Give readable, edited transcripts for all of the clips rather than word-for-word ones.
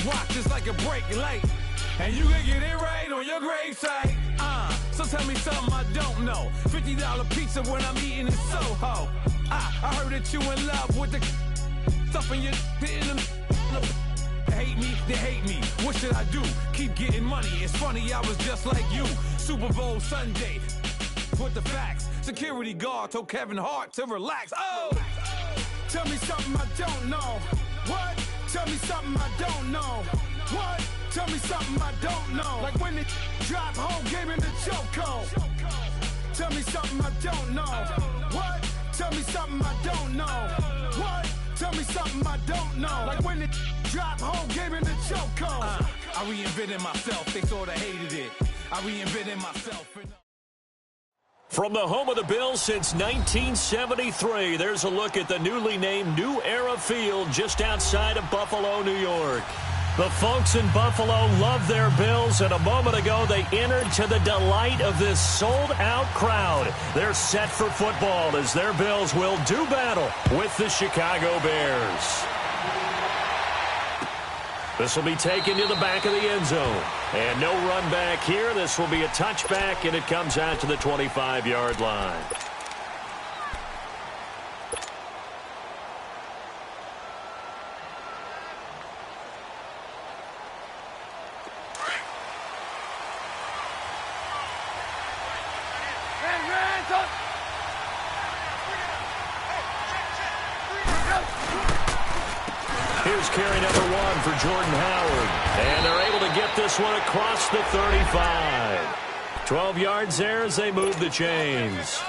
watch is like a break light, and you can get it right on your gravesite. So tell me something I don't know. $50 pizza when I'm eating in Soho. I heard that you in love with the stuff in your in them. They hate me, they hate me. What should I do? Keep getting money. It's funny, I was just like you. Super Bowl Sunday with the facts. Security guard told Kevin Hart to relax. Oh, tell me something I don't know. What? Tell me something I don't know. What? Tell me something I don't know. Like when it drop whole game in the chokehold. Tell me something I don't know. What? Tell me something I don't know. What? Tell me something I don't know. Like when it drop whole game in the chokehold. I reinvented myself. They sort of hated it. I reinvented myself. From the home of the Bills since 1973, there's a look at the newly named New Era Field just outside of Buffalo, New York. The folks in Buffalo love their Bills, and a moment ago they entered to the delight of this sold-out crowd. They're set for football as their Bills will do battle with the Chicago Bears. This will be taken to the back of the end zone. And no run back here. This will be a touchback, and it comes out to the 25-yard line. Here's carry number 1 for Jordan Howard. And they're able to get this one across the 35. 12 yards there as they move the chains.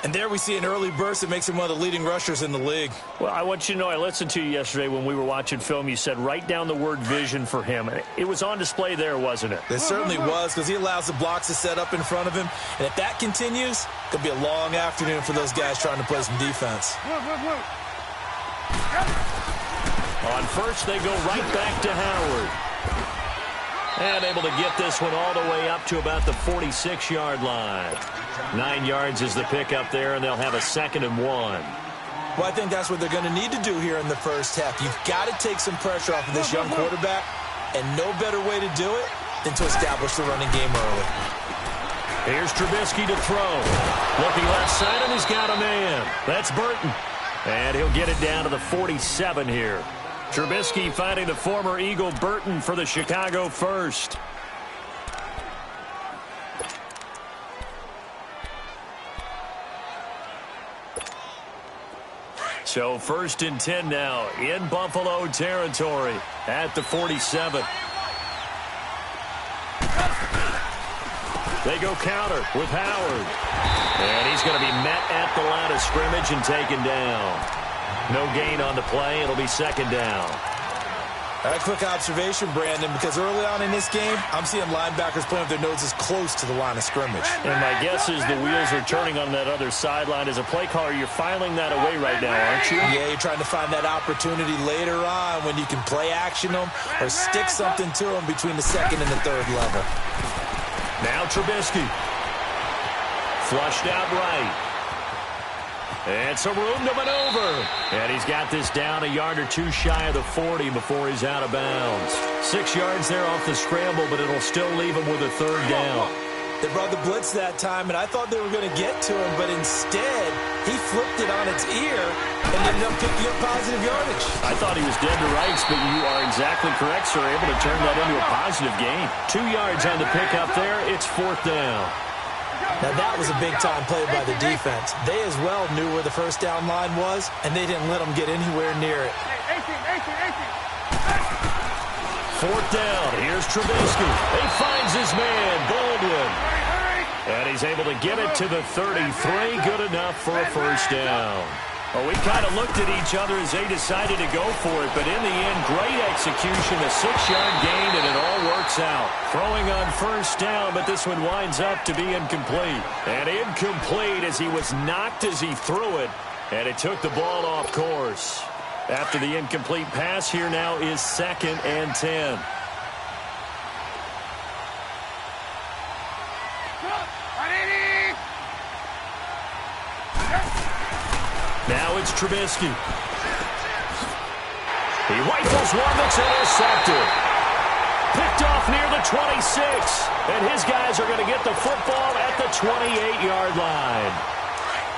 And there we see an early burst that makes him one of the leading rushers in the league. Well, I want you to know, I listened to you yesterday when we were watching film. You said write down the word vision for him. It was on display there, wasn't it? It certainly was, because he allows the blocks to set up in front of him. And if that continues, it could be a long afternoon for those guys trying to play some defense. On first, they go right back to Howard. And able to get this one all the way up to about the 46-yard line. 9 yards is the pickup there, and they'll have a 2nd and 1. Well, I think that's what they're going to need to do here in the first half. You've got to take some pressure off of this young quarterback, and no better way to do it than to establish the running game early. Here's Trubisky to throw. Looking left side, and he's got a man. That's Burton. And he'll get it down to the 47 here. Trubisky finding the former Eagle Burton for the Chicago first. So 1st and 10 now in Buffalo territory at the 47. They go counter with Howard. And he's going to be met at the line of scrimmage and taken down. No gain on the play. It'll be 2nd down. A quick observation, Brandon, because early on in this game, I'm seeing linebackers playing with their noses close to the line of scrimmage. And my guess is the wheels are turning on that other sideline. As a play caller, you're filing that away right now, aren't you? Yeah, you're trying to find that opportunity later on when you can play action them or stick something to them between the 2nd and the 3rd level. Now Trubisky. Flushed out right. And some room to maneuver. And he's got this down a yard or two shy of the 40 before he's out of bounds. 6 yards there off the scramble, but it'll still leave him with a 3rd down. They brought the blitz that time, and I thought they were going to get to him, but instead, he flipped it on its ear and ended up picking up positive yardage. I thought he was dead to rights, but you are exactly correct, sir. Able to turn that into a positive gain. 2 yards on the pickup there. It's 4th down. Now, that was a big-time play by the defense. They as well knew where the first down line was, and they didn't let them get anywhere near it. 4th down. Here's Trubisky. He finds his man, Baldwin. And he's able to get it to the 33. Good enough for a 1st down. Well, we kind of looked at each other as they decided to go for it, but in the end, great execution, a 6-yard gain, and it all works out. Throwing on 1st down, but this one winds up to be incomplete. And incomplete as he was knocked as he threw it, and it took the ball off course. After the incomplete pass, here now is 2nd and 10. Now it's Trubisky. He rifles one that's intercepted. Picked off near the 26. And his guys are going to get the football at the 28-yard line.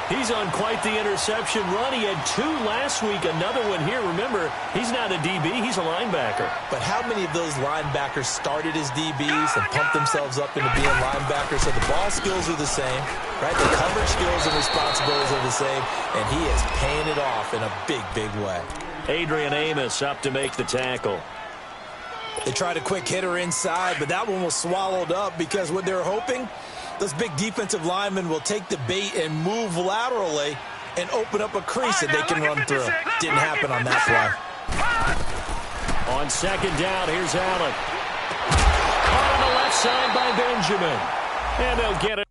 He's on quite the interception run. He had 2 last week, another one here. Remember, he's not a DB, he's a linebacker. But how many of those linebackers started as DBs and pumped themselves up into being linebackers? So the ball skills are the same, right? The coverage skills and responsibilities are the same, and he is paying it off in a big, big way. Adrian Amos up to make the tackle. They tried a quick hitter inside, but that one was swallowed up because what they're hoping, those big defensive linemen will take the bait and move laterally and open up a crease that they can run through. Didn't happen on that play. On second down, here's Allen. Caught on the left side by Benjamin. And they'll get it.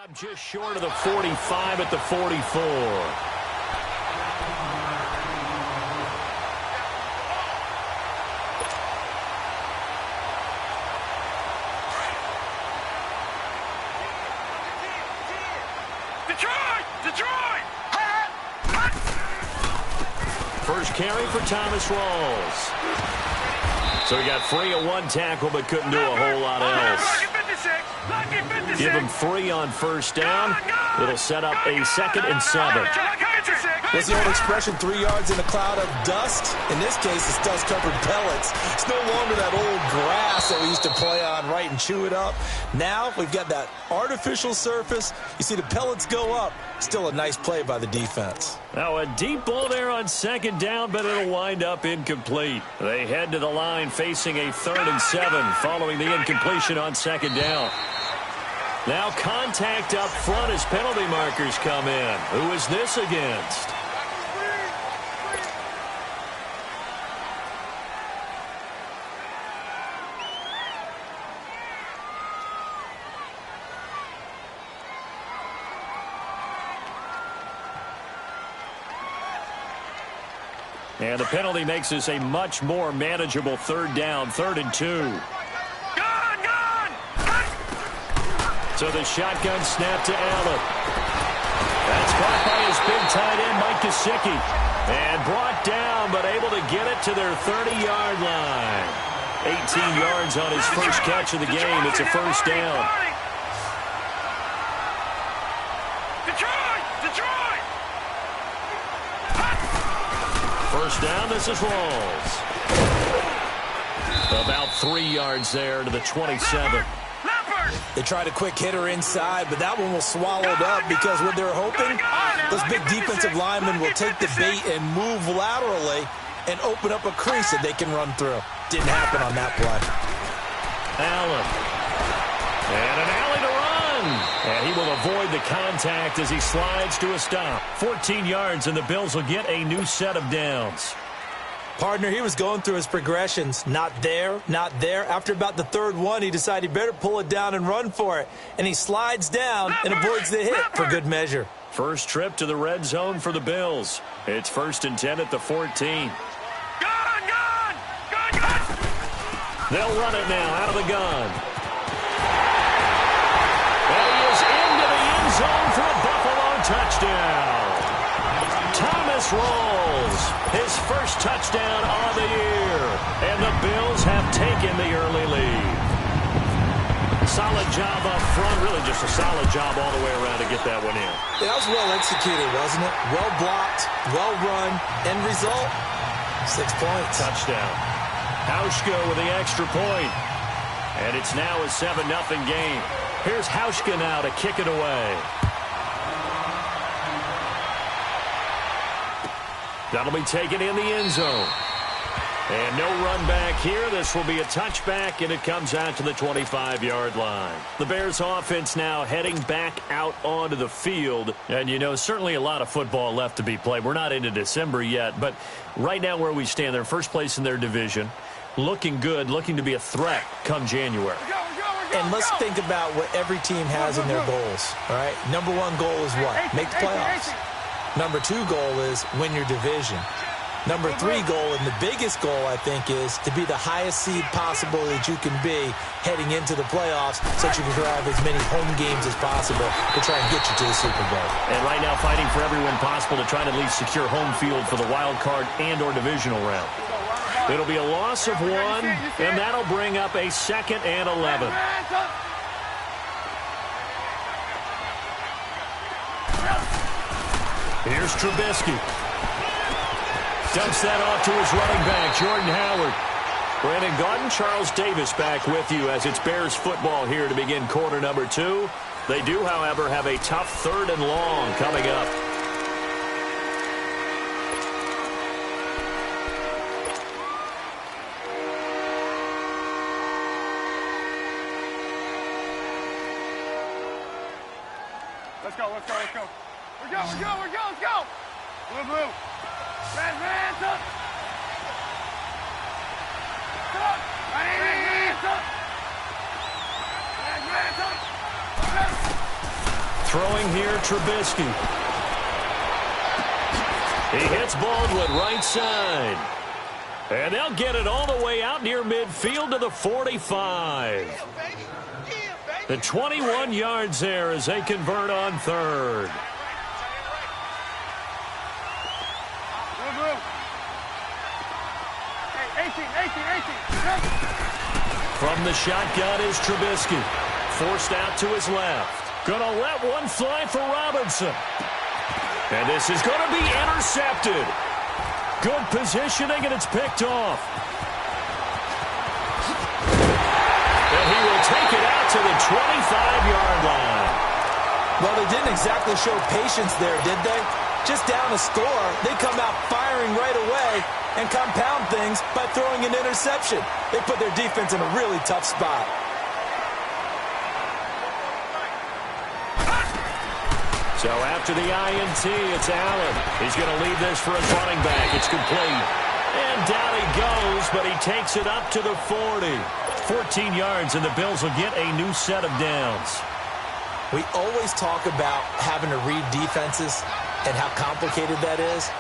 Up just short of the 45 at the 44. Detroit! First carry for Thomas Rawls. So he got free of one tackle but couldn't do a whole lot else. Give him 3 on first down. It'll set up a 2nd and 7. What's the old expression, 3 yards in a cloud of dust? In this case, it's dust-covered pellets. It's no longer that old grass that we used to play on, right, and chew it up. Now we've got that artificial surface. You see the pellets go up. Still a nice play by the defense. Now a deep ball there on second down, but it'll wind up incomplete. They head to the line facing a 3rd and 7 following the incompletion on second down. Now contact up front as penalty markers come in. Who is this against? And the penalty makes this a much more manageable 3rd down, 3rd and 2. So the shotgun snap to Allen. That's caught by his big tight end, Mike Gesicki. And brought down, but able to get it to their 30-yard line. 18 yards on his first catch of the game. It's a first down. Detroit! First down, this is Rawls. About 3 yards there to the 27. They tried a quick hitter inside, but that one was swallowed up because what they're hoping, those big defensive linemen will take the bait and move laterally and open up a crease that they can run through. Didn't happen on that play. Allen. And an alley to run. And he will avoid the contact as he slides to a stop. 14 yards, and the Bills will get a new set of downs. Partner, he was going through his progressions. Not there, not there. After about the 3rd one, he decided he better pull it down and run for it. And he slides down and avoids the hit for good measure. First trip to the red zone for the Bills. It's 1st and 10 at the 14. They'll run it now out of the gun. And he is into the end zone for a Buffalo touchdown. Thomas Rawls, his first touchdown on the year. And the Bills have taken the early lead. Solid job up front, really just a solid job all the way around to get that one in. Yeah, that was well executed, wasn't it? Well blocked, well run. End result, 6 points. Touchdown. Hauschka with the extra point. And it's now a 7-0 game. Here's Hauschka now to kick it away. That'll be taken in the end zone. And no run back here. This will be a touchback, and it comes out to the 25-yard line. The Bears offense now heading back out onto the field. And, you know, certainly a lot of football left to be played. We're not into December yet, but right now where we stand, they're first place in their division. Looking good, looking to be a threat come January. And let's think about what every team has in their goals, all right? Number 1 goal is what? Make the playoffs. Number 2 goal is win your division. Number 3 goal, and the biggest goal, I think, is to be the highest seed possible that you can be heading into the playoffs so that you can have as many home games as possible to try and get you to the Super Bowl. And right now fighting for every win possible to try and at least secure home field for the wild card and or divisional round. It'll be a loss of 1, and that'll bring up a 2nd and 11. Here's Trubisky. Dumps that off to his running back, Jordan Howard. Brandon Gaudin, Charles Davis back with you as it's Bears football here to begin quarter number 2. They do, however, have a tough 3rd and long coming up. Let's go, let's go, let's go. Let's go. Blue. Red, up. Up. Throwing here, Trubisky. He hits Baldwin right side. And they'll get it all the way out near midfield to the 45. The 21 yards there as they convert on 3rd. From the shotgun is Trubisky. Forced out to his left. Gonna let one fly for Robinson. And this is gonna be intercepted. Good positioning, and it's picked off. And he will take it out to the 25-yard line. Well, they didn't exactly show patience there, did they? Just down a score, they come out firing right away and compound things by throwing an interception. They put their defense in a really tough spot. So after the INT, it's Allen. He's going to leave this for his running back. It's complete. And down he goes, but he takes it up to the 40. 14 yards, and the Bills will get a new set of downs. We always talk about having to read defenses and how complicated that is.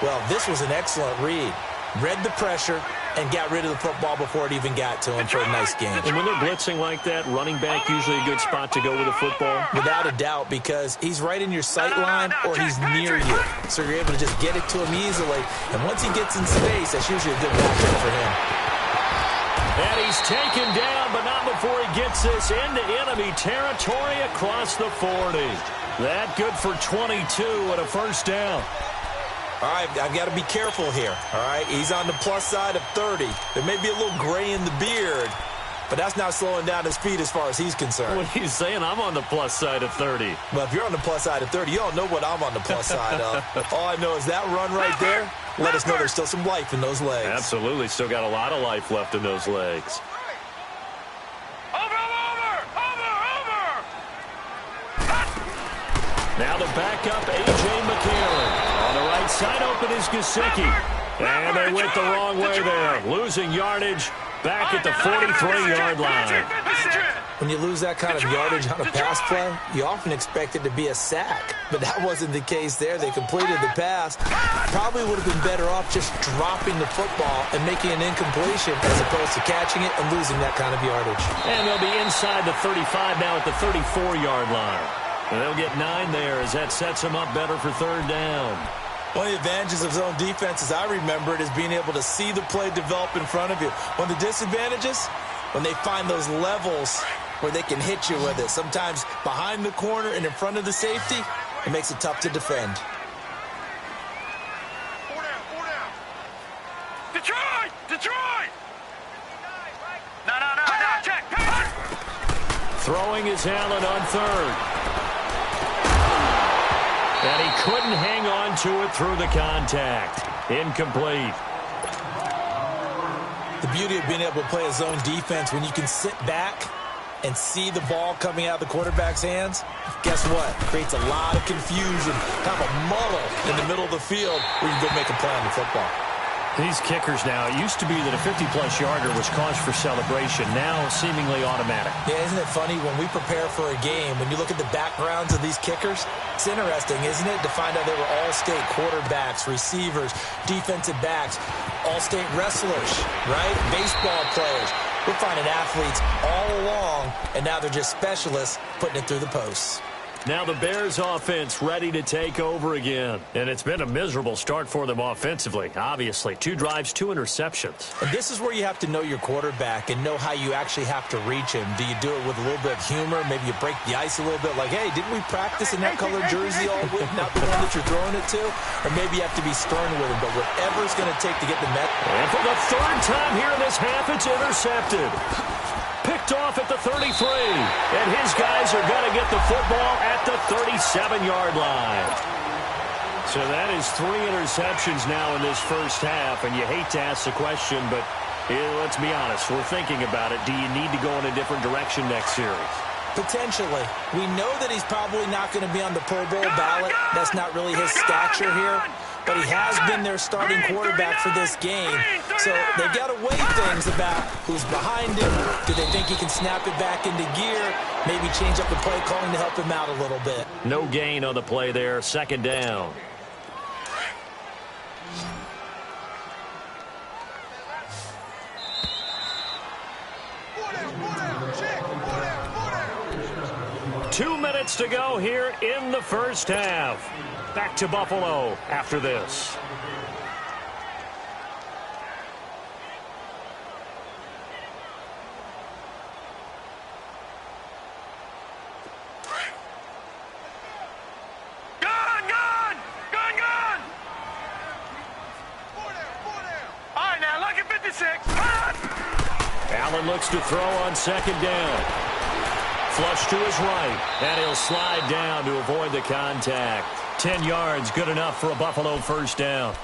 Well, this was an excellent read. Read the pressure and got rid of the football before it even got to him for a nice game. And when they're blitzing like that, running back usually a good spot to go with the football? Without a doubt, because he's right in your sight line or he's near you. So you're able to just get it to him easily. And once he gets in space, that's usually a good matchup for him. And he's taken down, but not before he gets this into enemy territory across the 40. That good for 22 and a first down. All right, I've got to be careful here, all right? He's on the plus side of 30. There may be a little gray in the beard, but that's not slowing down his speed as far as he's concerned. What are you saying? I'm on the plus side of 30. Well, if you're on the plus side of 30, you don't know what I'm on the plus side of. All I know is that run right there, let us know there's still some life in those legs. Absolutely, still got a lot of life left in those legs. Now the backup, A.J. McCarron. On the right side, open is Gesicki. And they went the wrong way there. Losing yardage back at the 43-yard line. When you lose that kind of yardage on a pass play, you often expect it to be a sack. But that wasn't the case there. They completed the pass. Probably would have been better off just dropping the football and making an incompletion as opposed to catching it and losing that kind of yardage. And they'll be inside the 35 now at the 34-yard line. And they'll get 9 there as that sets them up better for third down. One of the advantages of zone defense, as I remember it, is being able to see the play develop in front of you. One of the disadvantages, when they find those levels where they can hit you with it, sometimes behind the corner and in front of the safety, it makes it tough to defend. 4 down. Detroit! No, check. Throwing is Allen on third. And he couldn't hang on to it through the contact. Incomplete. The beauty of being able to play a zone defense when you can sit back and see the ball coming out of the quarterback's hands, guess what? Creates a lot of confusion, kind of a muddle in the middle of the field where you can go make a play on the football. These kickers now, it used to be that a 50-plus yarder was cause for celebration, now seemingly automatic. Yeah, isn't it funny when we prepare for a game, when you look at the backgrounds of these kickers, it's interesting, isn't it, to find out they were all-state quarterbacks, receivers, defensive backs, all-state wrestlers, right? Baseball players. We're finding athletes all along, and now they're just specialists putting it through the posts. Now the Bears offense ready to take over again. And it's been a miserable start for them offensively, obviously. 2 drives, 2 interceptions. And this is where you have to know your quarterback and know how you actually have to reach him. Do you do it with a little bit of humor? Maybe you break the ice a little bit like, hey, didn't we practice in that color jersey all week, not the one that you're throwing it to? Or maybe you have to be stern with him, but whatever it's going to take to get the net. And for the 3rd time here in this half, it's intercepted. Picked off at the 33, and his guys are going to get the football at the 37-yard line. So that is 3 interceptions now in this first half, and you hate to ask the question, but let's be honest, we're thinking about it. Do you need to go in a different direction next series? Potentially. We know that he's probably not going to be on the Pro Bowl ballot. That's not really his stature here. But he has been their starting quarterback for this game. So they've got to weigh things about who's behind him. Do they think he can snap it back into gear? Maybe change up the play calling to help him out a little bit. No gain on the play there. 2nd down. Two minutes to go here in the first half. Back to Buffalo after this. Gun! All right, now, look at 56. Allen looks to throw on 2nd down. Flush to his right, and he'll slide down to avoid the contact. 10 yards, good enough for a Buffalo 1st down.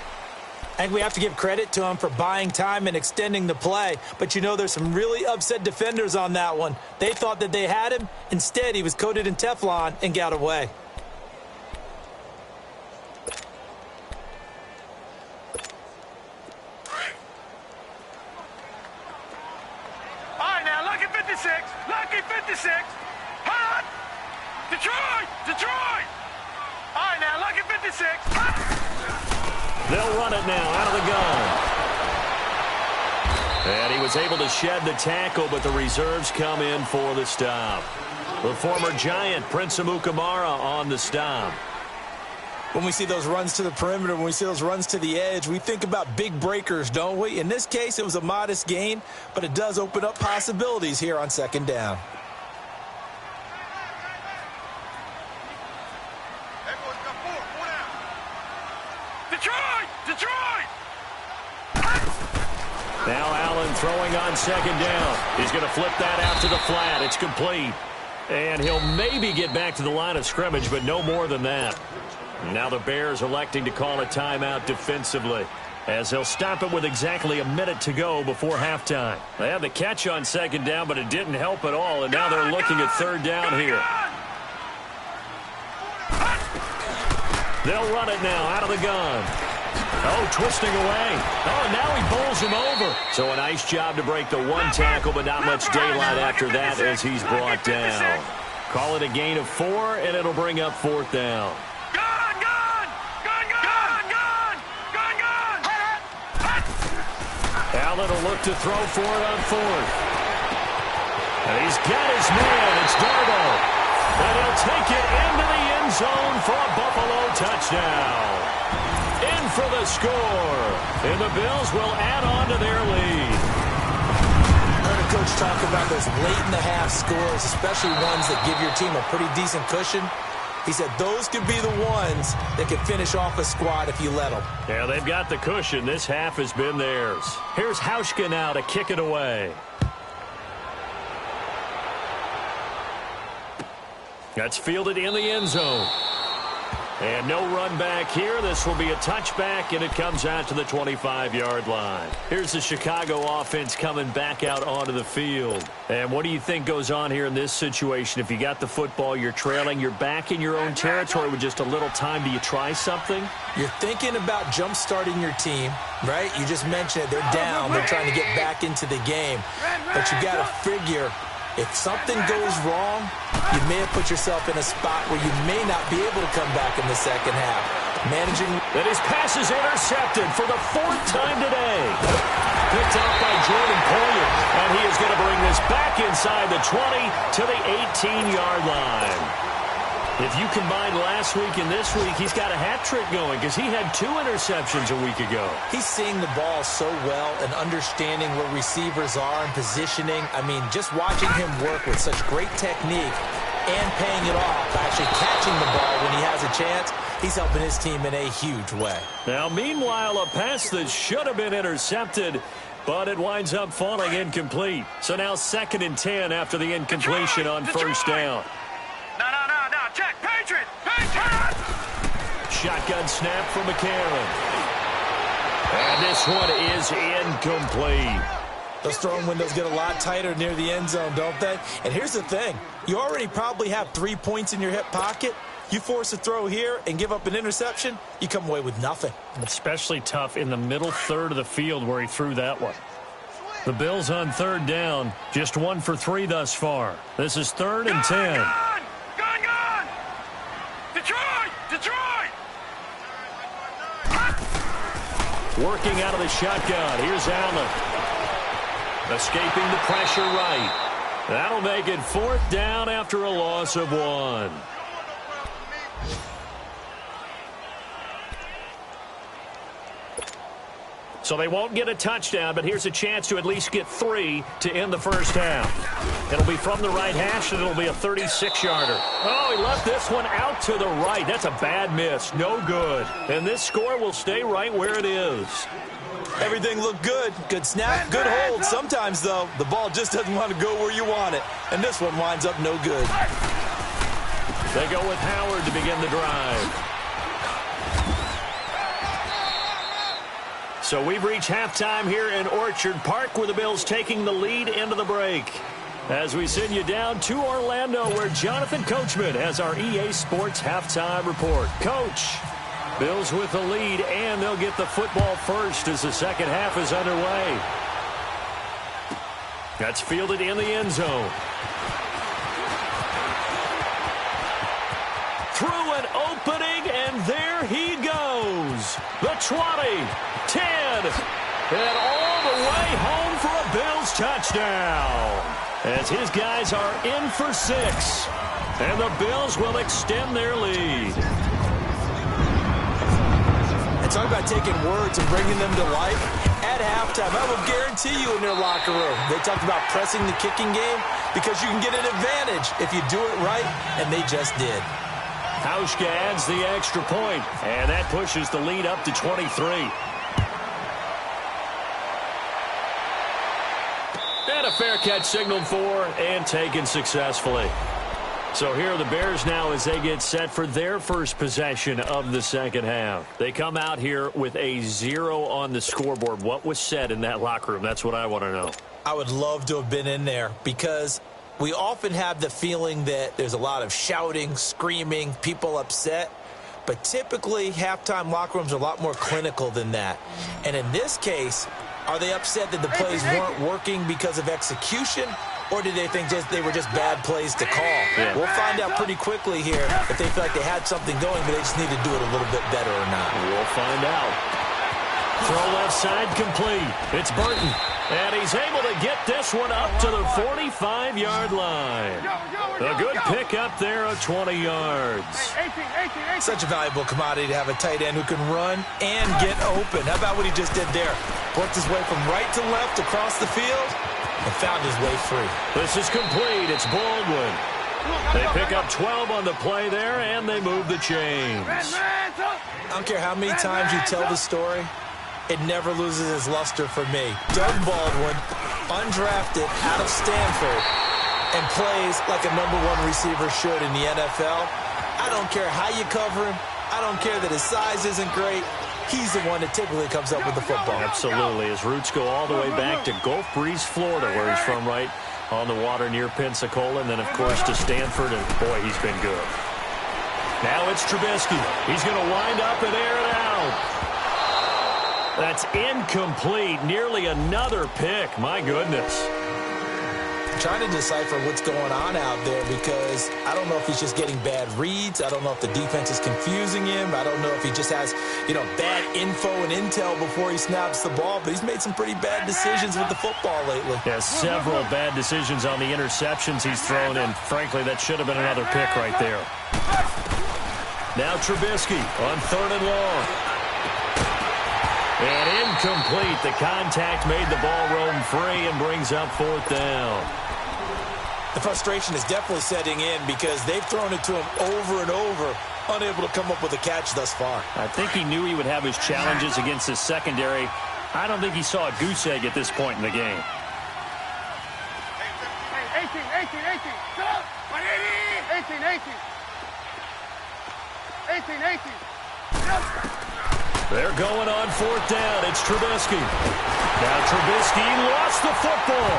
I think we have to give credit to him for buying time and extending the play. But, you know, there's some really upset defenders on that one. They thought that they had him. Instead, he was coated in Teflon and got away. All right, now, look at 56. Lucky 56. Hot! Detroit! All right, now, look at 56. They'll run it now out of the gun. And he was able to shed the tackle, but the reserves come in for the stop. The former Giant, Prince Amukamara, on the stop. When we see those runs to the perimeter, when we see those runs to the edge, we think about big breakers, don't we? In this case, it was a modest gain, but it does open up possibilities here on 2nd down. Detroit! Now Allen throwing on 2nd down. He's going to flip that out to the flat. It's complete. And he'll maybe get back to the line of scrimmage, but no more than that. Now the Bears electing to call a timeout defensively, as they'll stop it with exactly a minute to go before halftime. They had the catch on 2nd down, but it didn't help at all, and now they're looking at 3rd down here. They'll run it now out of the gun. Oh, twisting away. Oh, now he bowls him over. So a nice job to break the 1 tackle, but not much daylight after that as he's brought down. Call it a gain of 4, and it'll bring up 4th down. Allen will look to throw for it on 4th. And he's got his man. It's Darbo. And he'll take it into the end zone for a Buffalo touchdown. In for the score. And the Bills will add on to their lead. I heard a coach talk about those late-in-the-half scores, especially ones that give your team a pretty decent cushion. He said those could be the ones that could finish off a squad if you let them. Yeah, they've got the cushion. This half has been theirs. Here's Hauschka now to kick it away. That's fielded in the end zone. And no run back here. This will be a touchback, and it comes out to the 25-yard line. Here's the Chicago offense coming back out onto the field. And what do you think goes on here in this situation? If you got the football, you're trailing, you're back in your own territory with just a little time. Do you try something? You're thinking about jump-starting your team, right? You just mentioned it. They're down. They're trying to get back into the game. But you got to figure, if something goes wrong, you may have put yourself in a spot where you may not be able to come back in the second half. Managing. And his pass is intercepted for the 4th time today. Picked off by Jordan Poyer. And he is going to bring this back inside the 20 to the 18-yard line. If you combine last week and this week, he's got a hat trick going because he had 2 interceptions a week ago. He's seeing the ball so well and understanding where receivers are and positioning. I mean, just watching him work with such great technique and paying it off by actually catching the ball when he has a chance, he's helping his team in a huge way. Now, meanwhile, a pass that should have been intercepted, but it winds up falling incomplete. So now 2nd and 10 after the incompletion on first down. No. Check. Patriot. Patriot. Shotgun snap from McCarron. And this one is incomplete. Those throwing windows get a lot tighter near the end zone, don't they? And here's the thing. You already probably have 3 points in your hip pocket. You force a throw here and give up an interception, you come away with nothing. Especially tough in the middle third of the field where he threw that one. The Bills on 3rd down, just 1 for 3 thus far. This is 3rd and 10. Gone! Detroit! Working out of the shotgun. Here's Allen. Escaping the pressure right. That'll make it 4th down after a loss of 1. So they won't get a touchdown, but here's a chance to at least get 3 to end the first half. It'll be from the right hash, and it'll be a 36-yarder. Oh, he left this one out to the right. That's a bad miss. No good. And this score will stay right where it is. Everything looked good. Good snap, good hold. Sometimes, though, the ball just doesn't want to go where you want it. And this one winds up no good. They go with Howard to begin the drive. So we've reached halftime here in Orchard Park, where the Bills taking the lead into the break. As we send you down to Orlando, where Jonathan Coachman has our EA Sports halftime report. Coach, Bills with the lead, and they'll get the football first as the second half is underway. That's fielded in the end zone. Through an opening, and there he goes. The 20, 10, and all the way home for a Bills touchdown. As his guys are in for 6, and the Bills will extend their lead. And talk about taking words and bringing them to life. At halftime, I will guarantee you in their locker room, they talked about pressing the kicking game because you can get an advantage if you do it right, and they just did. Hauschka adds the extra point, and that pushes the lead up to 23. And a fair catch signaled for and taken successfully. So here are the Bears now as they get set for their first possession of the second half. They come out here with a 0 on the scoreboard. What was said in that locker room? That's what I want to know. I would love to have been in there because we often have the feeling that there's a lot of shouting, screaming, people upset. But typically, halftime locker rooms are a lot more clinical than that. And in this case, are they upset that the plays weren't working because of execution? Or did they think they were just bad plays to call? Yeah. We'll find out pretty quickly here if they feel like they had something going, but they just need to do it a little bit better or not. We'll find out. Throw left side complete. It's Burton. And he's able to get this one up to the 45-yard line. A good pickup there of 20 yards. 18. Such a valuable commodity to have a tight end who can run and get open. How about what he just did there? Worked his way from right to left across the field and found his way free. This is complete. It's Baldwin. They pick up 12 on the play there, and they move the chains. I don't care how many times you tell the story, it never loses its luster for me. Doug Baldwin, undrafted out of Stanford, and plays like a #1 receiver should in the NFL. I don't care how you cover him, I don't care that his size isn't great. He's the one that typically comes up with the football. Absolutely. His roots go all the way back to Gulf Breeze, Florida, where he's from, right on the water near Pensacola, and then, of course, to Stanford, and, boy, he's been good. Now it's Trubisky. He's going to wind up and air it out. That's incomplete. Nearly another pick. My goodness. Trying to decipher what's going on out there because I don't know if he's just getting bad reads. I don't know if the defense is confusing him. I don't know if he just has, bad info and intel before he snaps the ball. But he's made some pretty bad decisions with the football lately. Yeah, several bad decisions on the interceptions he's thrown, and frankly, that should have been another pick right there. Now Trubisky on 3rd and long. And incomplete. The contact made the ball roam free and brings up 4th down. The frustration is definitely setting in because they've thrown it to him over and over, unable to come up with a catch thus far. I think he knew he would have his challenges against his secondary. I don't think he saw a goose egg at this point in the game. 18. Shut up. 18. 18. They're going on 4th down. It's Trubisky. Now Trubisky lost the football.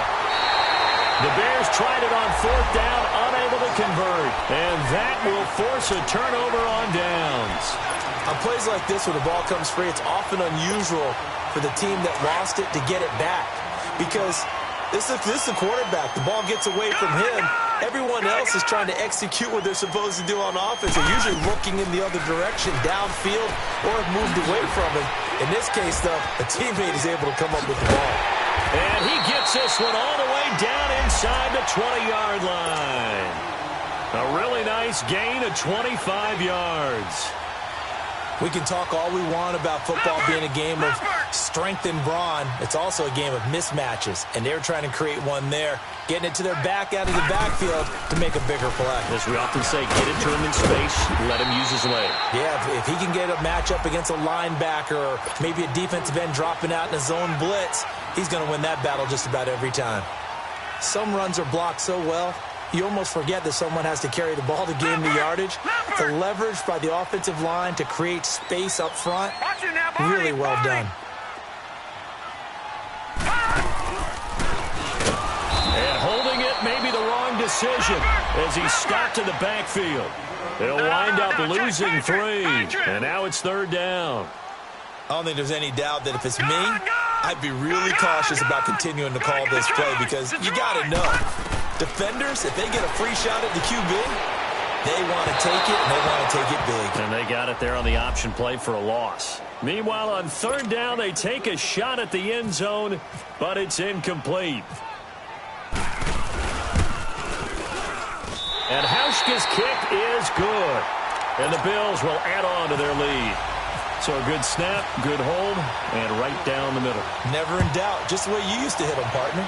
The Bears tried it on 4th down, unable to convert. And that will force a turnover on downs. On plays like this where the ball comes free, it's often unusual for the team that lost it to get it back. Because this is the quarterback. The ball gets away from him. Everyone else is trying to execute what they're supposed to do on offense. They're usually looking in the other direction, downfield, or have moved away from him. In this case, though, a teammate is able to come up with the ball. And he gets this one all the way down inside the 20-yard line. A really nice gain of 25 yards. We can talk all we want about football being a game of strength and brawn. It's also a game of mismatches, and they're trying to create one there, getting it to their back out of the backfield to make a bigger play. As we often say, get it to him in space, let him use his leg. Yeah, if he can get a matchup against a linebacker or maybe a defensive end dropping out in a zone blitz, he's going to win that battle just about every time. Some runs are blocked so well, you almost forget that someone has to carry the ball to gain the yardage. The leverage by the offensive line to create space up front, really well done. And holding it may be the wrong decision as he's stopped in the backfield. They'll wind up losing 3, and now it's 3rd down. I don't think there's any doubt that if it's me, I'd be really cautious about continuing to call this play because you got to know. Defenders, if they get a free shot at the QB, they want to take it, and they want to take it big. And they got it there on the option play for a loss. Meanwhile, on 3rd down, they take a shot at the end zone, but it's incomplete. And Hauschka's kick is good. And the Bills will add on to their lead. So a good snap, good hold, and right down the middle. Never in doubt. Just the way you used to hit them, partner.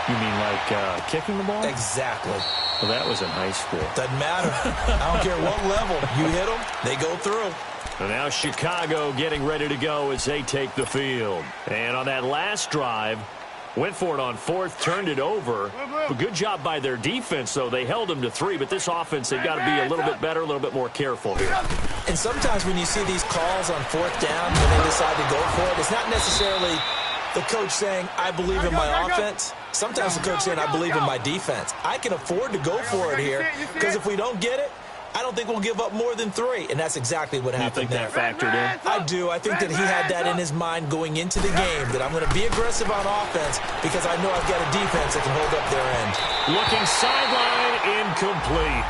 You mean like kicking the ball? Exactly. Well, that was in high school. Doesn't matter. I don't care what level. You hit them, they go through. And now Chicago getting ready to go as they take the field. And on that last drive, went for it on 4th, turned it over. A good job by their defense, though. They held them to 3, but this offense, they've got to be a little bit better, a little bit more careful here. And sometimes when you see these calls on 4th down, when they decide to go for it, it's not necessarily the coach saying, I believe in my offense. Sometimes the coach saying, I believe in my defense. I can afford to go for it here because if we don't get it, I don't think we'll give up more than 3, and that's exactly what happened there. You think that factored in? I do. I think that he had that in his mind going into the game, that I'm going to be aggressive on offense because I know I've got a defense that can hold up their end. Looking sideline, incomplete.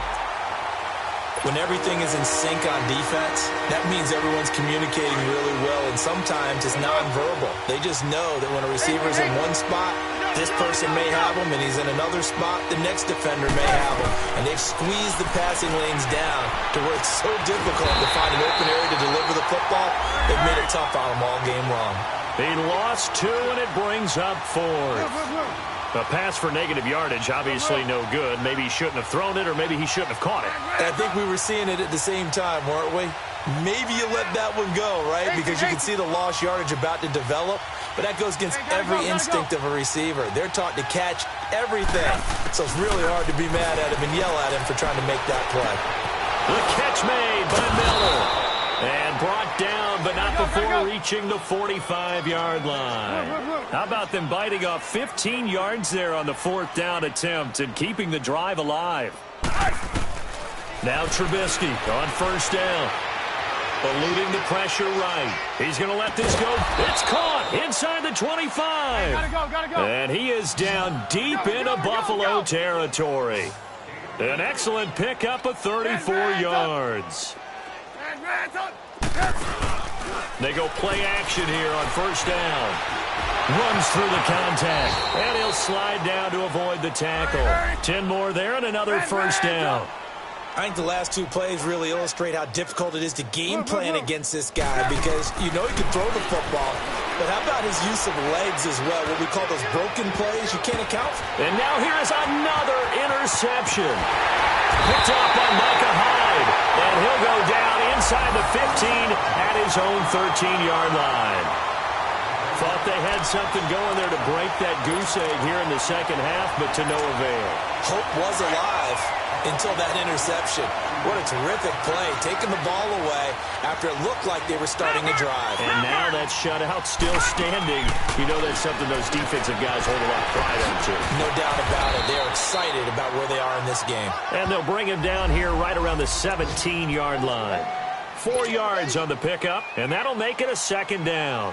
When everything is in sync on defense, that means everyone's communicating really well, and sometimes it's nonverbal. They just know that when a receiver's in one spot, this person may have him, and he's in another spot, the next defender may have him. And they've squeezed the passing lanes down to where it's so difficult to find an open area to deliver the football. They've made it tough on them all game long. He lost 2, and it brings up 4th. A pass for negative yardage, obviously no good. Maybe he shouldn't have thrown it, or maybe he shouldn't have caught it. And I think we were seeing it at the same time, weren't we? Maybe you let that one go, right? Because you can see the lost yardage about to develop. But that goes against every instinct of a receiver. They're taught to catch everything. So it's really hard to be mad at him and yell at him for trying to make that play. The catch made by Miller. And brought down, but not before reaching the 45-yard line. How about them biting off 15 yards there on the 4th down attempt and keeping the drive alive? Now Trubisky on 1st down. Eluding the pressure right. He's going to let this go. It's caught inside the 25. Gotta go. And he is down deep into Buffalo territory. An excellent pickup of 34 yards. They go play action here on 1st down. Runs through the contact. And he'll slide down to avoid the tackle. 10 more there and another 1st down. I think the last 2 plays really illustrate how difficult it is to game plan against this guy because you know he can throw the football, but how about his use of legs as well, what we call those broken plays you can't account for? And now here is another interception. Picked off by Micah Hyde, and he'll go down inside the 15 at his own 13-yard line. Thought they had something going there to break that goose egg here in the second half, but to no avail. Hope was alive until that interception. What a terrific play, taking the ball away after it looked like they were starting a drive. And now that shutout still standing. You know that's something those defensive guys hold a lot of pride into. No doubt about it. They're excited about where they are in this game. And they'll bring him down here right around the 17-yard line. 4 yards on the pickup, and that'll make it a 2nd down.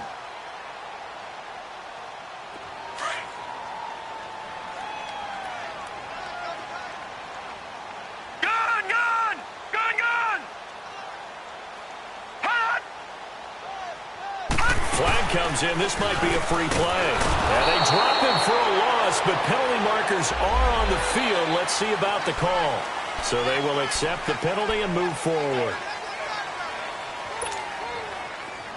Comes in. This might be a free play. And they drop him for a loss, but penalty markers are on the field. Let's see about the call. So they will accept the penalty and move forward.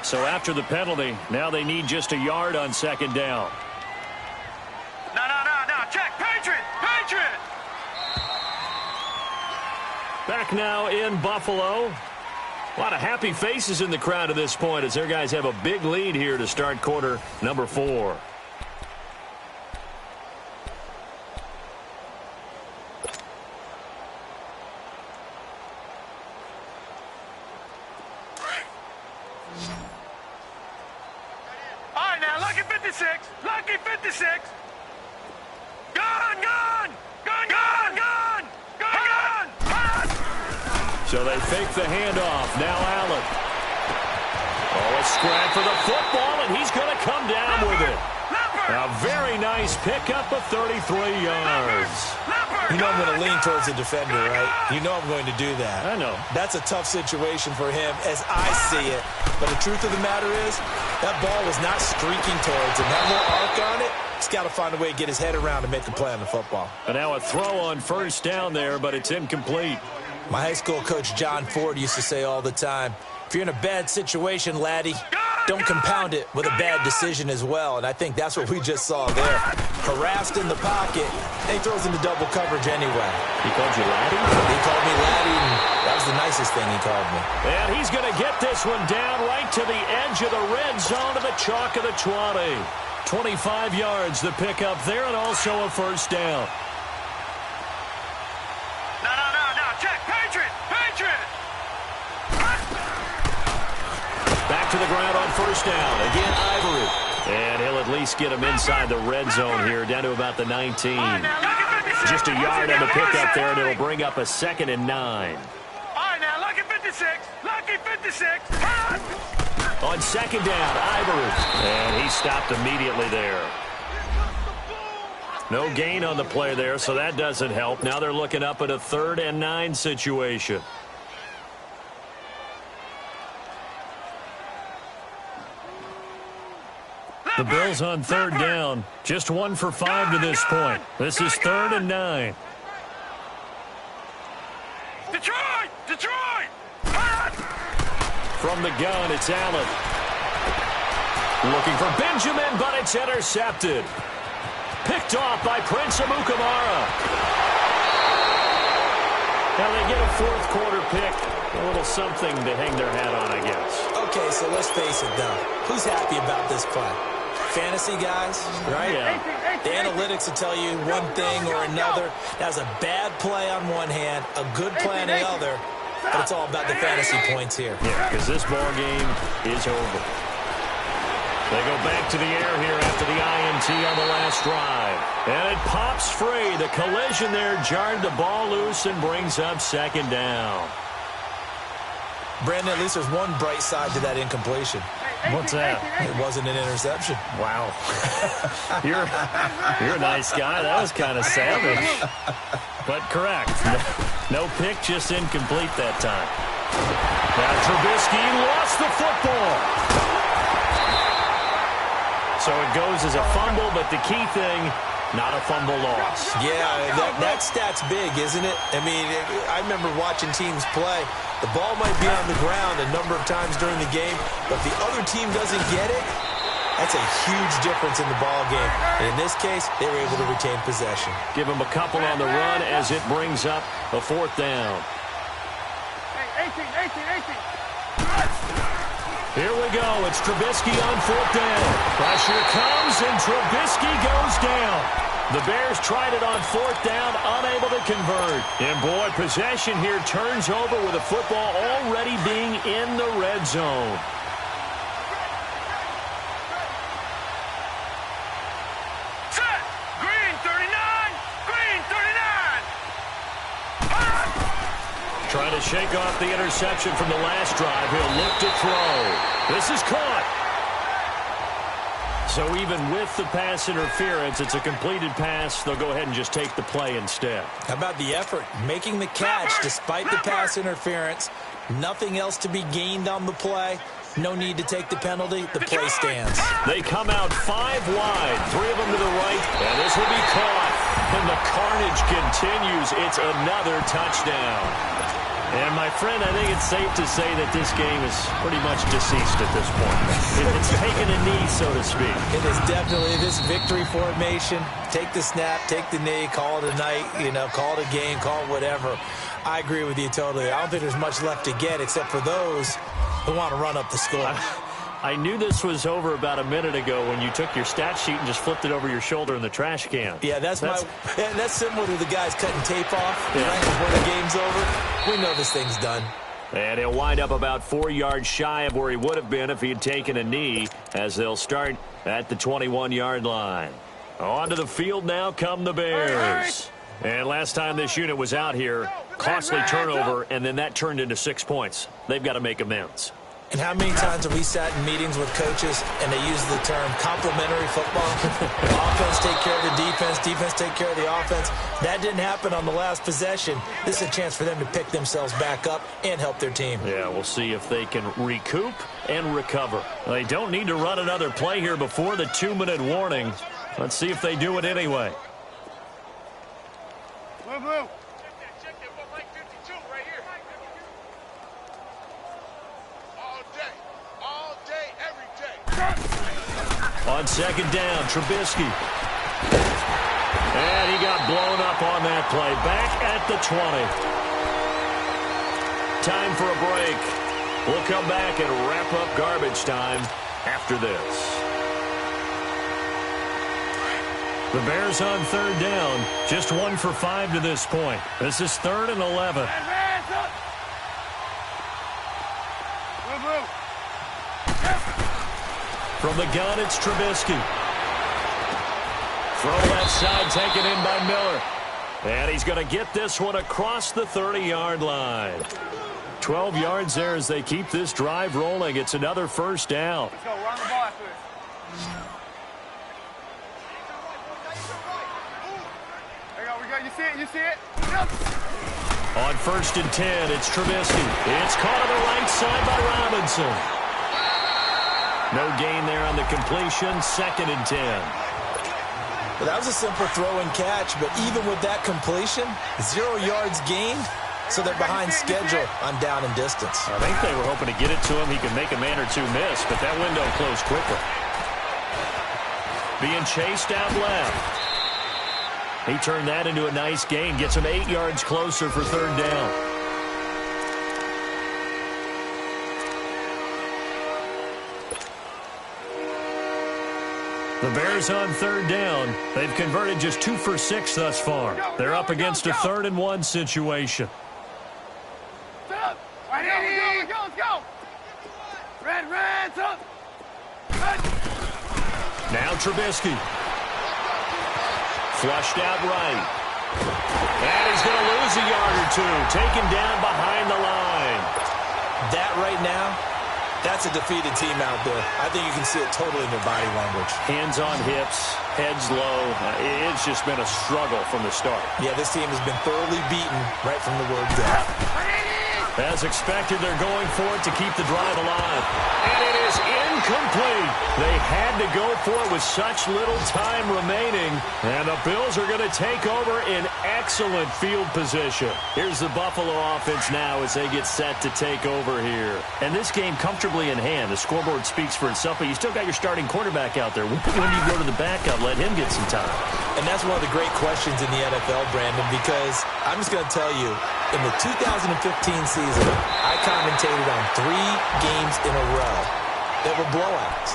So after the penalty, now they need just a yard on 2nd down. No. Check. Patriot. Back now in Buffalo. A lot of happy faces in the crowd at this point as their guys have a big lead here to start quarter number 4. All right, now, lucky 56. So they fake the handoff. Now Allen. Oh, a scrap for the football, and he's going to come down with it. A very nice pickup of 33 yards. You know I'm going to lean towards the defender, right? You know I'm going to do that. I know. That's a tough situation for him as I see it. But the truth of the matter is, that ball was not streaking towards him. That little arc on it, he's got to find a way to get his head around and make a play on the football. And now a throw on 1st down there, but it's incomplete. My high school coach, John Ford, used to say all the time, if you're in a bad situation, laddie, don't compound it with a bad decision as well. And I think that's what we just saw there. Harassed in the pocket, and he throws into double coverage anyway. He called you laddie? He called me laddie, and that was the nicest thing he called me. And he's going to get this one down right to the edge of the red zone to the chalk of the 20. 25 yards, the pickup there, and also a 1st down. Check. Patriot. Back to the ground on 1st down. Again, Ivory. And he'll at least get him inside the red zone here, down to about the 19. Just a yard on the pickup there, and it'll bring up a 2nd and 9. All right, now, lucky 56. On 2nd down, Ivory. And he stopped immediately there. No gain on the play there, so that doesn't help. Now they're looking up at a 3rd and 9 situation. The Bills on 3rd down. Just 1 for 5 to this point. This is 3rd and 9. Detroit! From the gun, it's Allen. Looking for Benjamin, but it's intercepted. Picked off by Prince Amukamara. Now they get a 4th quarter pick. A little something to hang their hat on, I guess. Okay, so let's face it, though. Who's happy about this play? Fantasy guys, right? Yeah. The analytics will tell you one thing or another. That was a bad play on one hand, a good play on the other. but it's all about the fantasy points here. Yeah, because this ball game is over. They go back to the air here after the INT on the last drive. And it pops free. The collision there jarred the ball loose and brings up second down. Brandon, at least there's one bright side to that incompletion. What's that? It wasn't an interception. Wow. You're a nice guy. That was kind of savage. But correct. No pick, just incomplete that time. Now Trubisky lost the football. So it goes as a fumble, but the key thing, not a fumble loss. Yeah, that stat's big, isn't it? I mean, I remember watching teams play. The ball might be on the ground a number of times during the game, but if the other team doesn't get it, that's a huge difference in the ball game. And in this case, they were able to retain possession. Give them a couple on the run as it brings up a fourth down. Hey, 18. Here we go. It's Trubisky on fourth down. Pressure comes, and Trubisky goes down. The Bears tried it on fourth down, unable to convert. And, boy, possession here turns over with the football already being in the red zone. Set. Green 39. Green 39. Trying to shake off the interception from the last drive. He'll look to throw. This is caught. So even with the pass interference, it's a completed pass. They'll go ahead and just take the play instead. How about the effort? Making the catch despite the pass interference. Nothing else to be gained on the play. No need to take the penalty. The play stands. They come out 5 wide, 3 of them to the right, and this will be caught. And the carnage continues. It's another touchdown. And, my friend, I think it's safe to say that this game is pretty much deceased at this point. It's taken a knee, so to speak. It is definitely this victory formation. Take the snap, take the knee, call it a night, call it a game, call it whatever. I agree with you totally. I don't think there's much left to get except for those who want to run up the score. I knew this was over about a minute ago when you took your stat sheet and just flipped it over your shoulder in the trash can. Yeah, that's similar to the guys cutting tape off right before the game's over. We know this thing's done. And he'll wind up about 4 yards shy of where he would have been if he had taken a knee, as they'll start at the 21-yard line. Onto the field now come the Bears. And last time this unit was out here, costly turnover, and then that turned into 6 points. They've got to make amends. And how many times have we sat in meetings with coaches and they use the term complementary football? Offense take care of the defense, defense take care of the offense. That didn't happen on the last possession. This is a chance for them to pick themselves back up and help their team. Yeah, we'll see if they can recoup and recover. They don't need to run another play here before the 2-minute warning. Let's see if they do it anyway. Blue. On second down, Trubisky. And he got blown up on that play. Back at the 20. Time for a break. We'll come back and wrap up garbage time after this. The Bears on third down. Just 1 for 5 to this point. This is 3rd and 11. From the gun, it's Trubisky. Throw left side, taken in by Miller. And he's going to get this one across the 30-yard line. 12 yards there as they keep this drive rolling. It's another first down. Let's go. Run the ball after this. There you go. You see it? You see it? Yep. On 1st and 10, it's Trubisky. It's caught on the right side by Robinson. No gain there on the completion. 2nd and 10. Well, that was a simple throw and catch, but even with that completion, 0 yards gained, so they're behind schedule on down and distance. I think they were hoping to get it to him. He could make a man or two miss, but that window closed quickly. Being chased out left. He turned that into a nice gain. Gets him 8 yards closer for 3rd down. The Bears on 3rd down. They've converted just 2 for 6 thus far. They're up against a 3rd and 1 situation. Set up. Now Trubisky. Flushed out right. And he's going to lose a yard or two. Taken down behind the line. That right now, that's a defeated team out there. I think you can see it totally in their body language. Hands on hips, heads low. It's just been a struggle from the start. Yeah, this team has been thoroughly beaten right from the word go. As expected, they're going for it to keep the drive alive. And it is incomplete. They had to go for it with such little time remaining. And the Bills are going to take over in excellent field position. Here's the Buffalo offense now as they get set to take over here. And this game comfortably in hand. The scoreboard speaks for itself, but you still got your starting quarterback out there. When do you go to the backup? Let him get some time. And that's one of the great questions in the NFL, Brandon, because I'm just going to tell you, in the 2015 season, I commentated on 3 games in a row that were blowouts.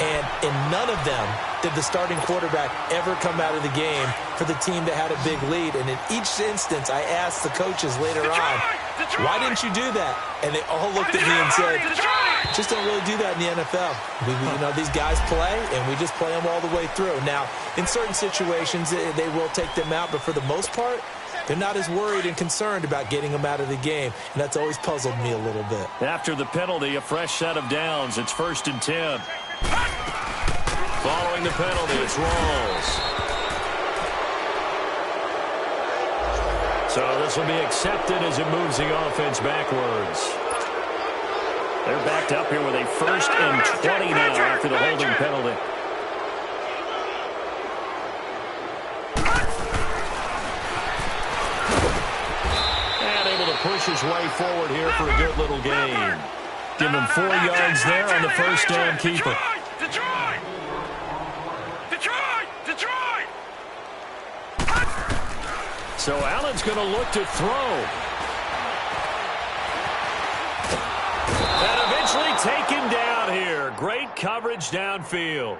And in none of them did the starting quarterback ever come out of the game for the team that had a big lead. And in each instance, I asked the coaches later on, why didn't you do that? And they all looked at me and said, just don't really do that in the NFL. These guys play, and we just play them all the way through. Now, in certain situations, they will take them out, but for the most part, they're not as worried and concerned about getting them out of the game, and that's always puzzled me a little bit. After the penalty, a fresh set of downs. It's 1st and 10. Following the penalty, it's Rawls. So this will be accepted as it moves the offense backwards. They're backed up here with a 1st and 20 now after the holding penalty. Push his way forward here for a good little gain. Give him 4 yards there on the first down keeper. Detroit! So Allen's going to look to throw. And eventually taken down here. Great coverage downfield.